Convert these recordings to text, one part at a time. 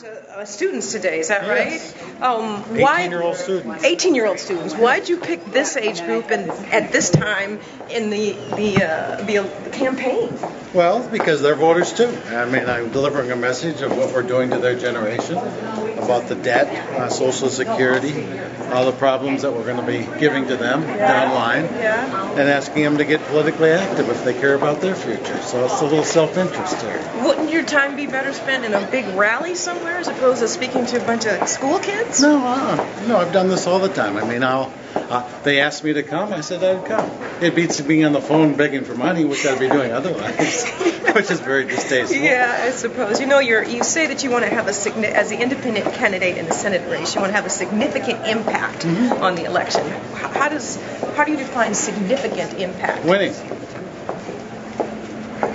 bunch of students today, is that Yes. right? Why 18-year-old students. 18-year-old students. Why'd you pick this age group and at this time in the campaign? Well, because they're voters too. I mean, I'm delivering a message of what we're doing to their generation, about the debt, Social Security, all the problems that we're going to be giving to them down the line, and asking them to get politically active if they care about their future. So it's a little self-interest here. Wouldn't your time be better spent in a big rally somewhere as opposed to speaking to a bunch of school kids? No, I've done this all the time. I mean, they asked me to come. I said I'd come. It beats being on the phone begging for money, which I'd be doing otherwise, which is very distasteful. Yeah, I suppose. You say that you want to have as the independent candidate in the Senate race, you want to have a significant impact on the election. How do you define significant impact? Winning.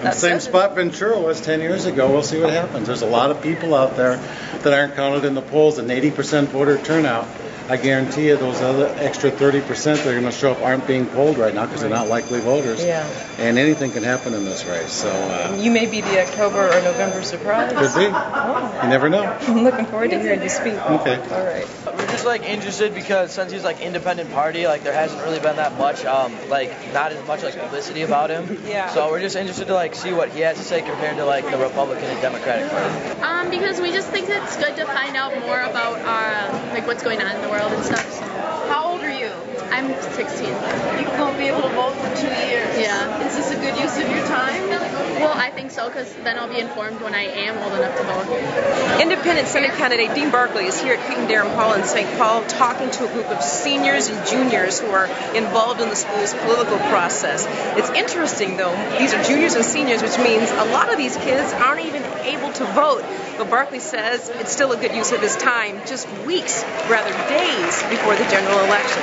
The same spot Ventura was 10 years ago. We'll see what happens. There's a lot of people out there that aren't counted in the polls, and 80% voter turnout. I guarantee you those other extra 30% that are going to show up aren't being polled right now because they're not likely voters. Yeah. And anything can happen in this race. So you may be the October or November surprise. Could be. Oh. You never know. I'm looking forward to hearing you speak. Okay. All right. We're just interested because since he's independent party, there hasn't really been that much not as much publicity about him. Yeah. So we're just interested to see what he has to say compared to the Republican and Democratic Party. Because we just think it's good to find out more about what's going on in the world and stuff. So. How old are you? I'm 16. You won't be able to vote for 2 years. Yeah. Is this a good use of your time? Well, I think so, because then I'll be informed when I am old enough to vote. Independent Senate candidate Dean Barkley is here at Cretin-Derham Hall in St. Paul talking to a group of seniors and juniors who are involved in the school's political process. It's interesting, though. These are juniors and seniors, which means a lot of these kids aren't even able to vote. But Barkley says it's still a good use of his time, just weeks, rather days, before the general election.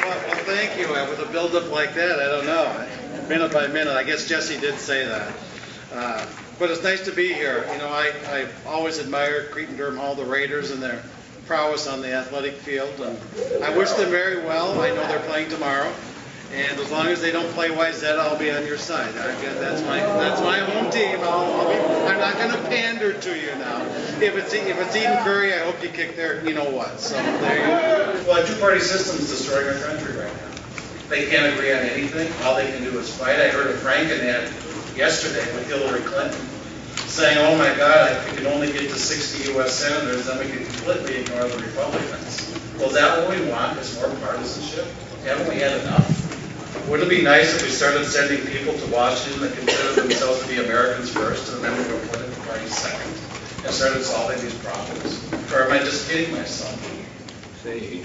Well, thank you. With a build-up like that, I don't know. Minute by minute, I guess Jesse did say that. But it's nice to be here. I've always admired Cretin-Derham Hall, the Raiders, and their prowess on the athletic field. And I wish them very well. I know they're playing tomorrow. And as long as they don't play YZ, I'll be on your side. That's my home team. I'm not going to pander to you now. If it's Eden Curry, I hope you kick their you-know-what. So there you go. Well, a two-party system is destroying our country right now. They can't agree on anything. All they can do is fight. I heard a Franken ad yesterday with Hillary Clinton saying, oh my God, if we can only get to 60 U.S. senators, then we can completely ignore the Republicans. Well, is that what we want, is more partisanship? Haven't we had enough? Wouldn't it be nice if we started sending people to Washington that consider themselves to be Americans first and then we were political parties second and started solving these problems? Or am I just kidding myself?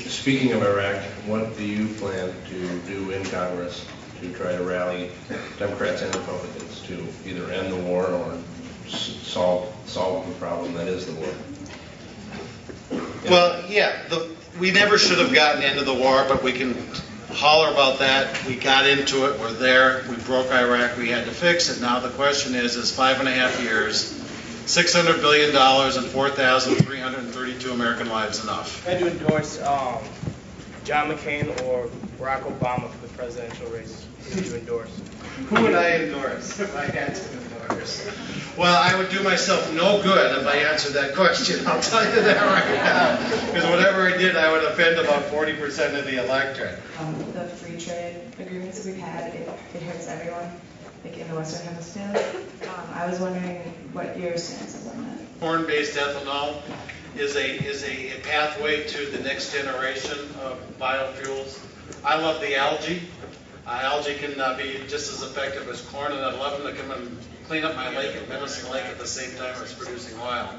Speaking of Iraq, what do you plan to do in Congress to try to rally Democrats and Republicans to either end the war or solve the problem that is the war? Well, yeah, we never should have gotten into the war, but we can holler about that. We got into it. We're there. We broke Iraq. We had to fix it. Now the question is 5.5 years, $600 billion, and 4,332 American lives enough? I had to endorse John McCain or Barack Obama for the presidential race. Who would you endorse? Who would I endorse if I had to endorse? Well, I would do myself no good if I answered that question. I'll tell you that right now. Because whatever I did, I would offend about 40% of the electorate. The free trade agreements we've had, it hurts everyone, in the Western Hemisphere. I was wondering what your stance is on that. Corn-based ethanol is a pathway to the next generation of biofuels. I love the algae. Algae can be just as effective as corn, and I'd love them to come and clean up my lake at Medicine Lake at the same time as producing oil.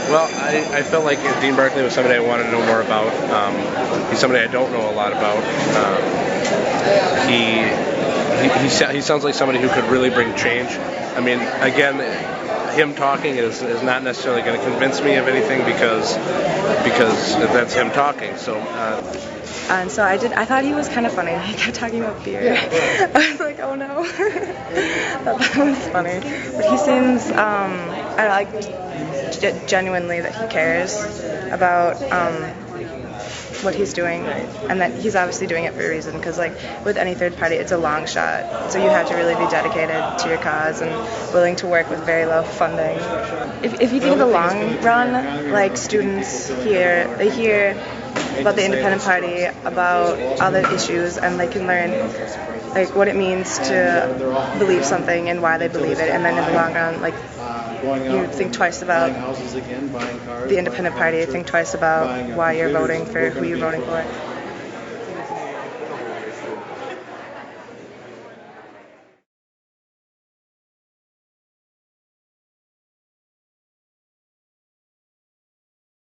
Well, I felt like Dean Barkley was somebody I wanted to know more about. He's somebody I don't know a lot about. He sounds like somebody who could really bring change. I mean, again, him talking is not necessarily going to convince me of anything because that's him talking. So. And so I thought he was kind of funny. He kept talking about beer. I was like, oh no. That was funny. But he seems, genuinely that he cares about what he's doing, and that he's obviously doing it for a reason, because like with any third party, it's a long shot, so you have to really be dedicated to your cause and willing to work with very low funding. If you think of the long run, like students here, they hear about the independent party, about other issues, and they can learn like what it means to believe something and why they believe it, and then in the long run, like you think twice about the independent party, think twice about why you're voting for who you're voting for.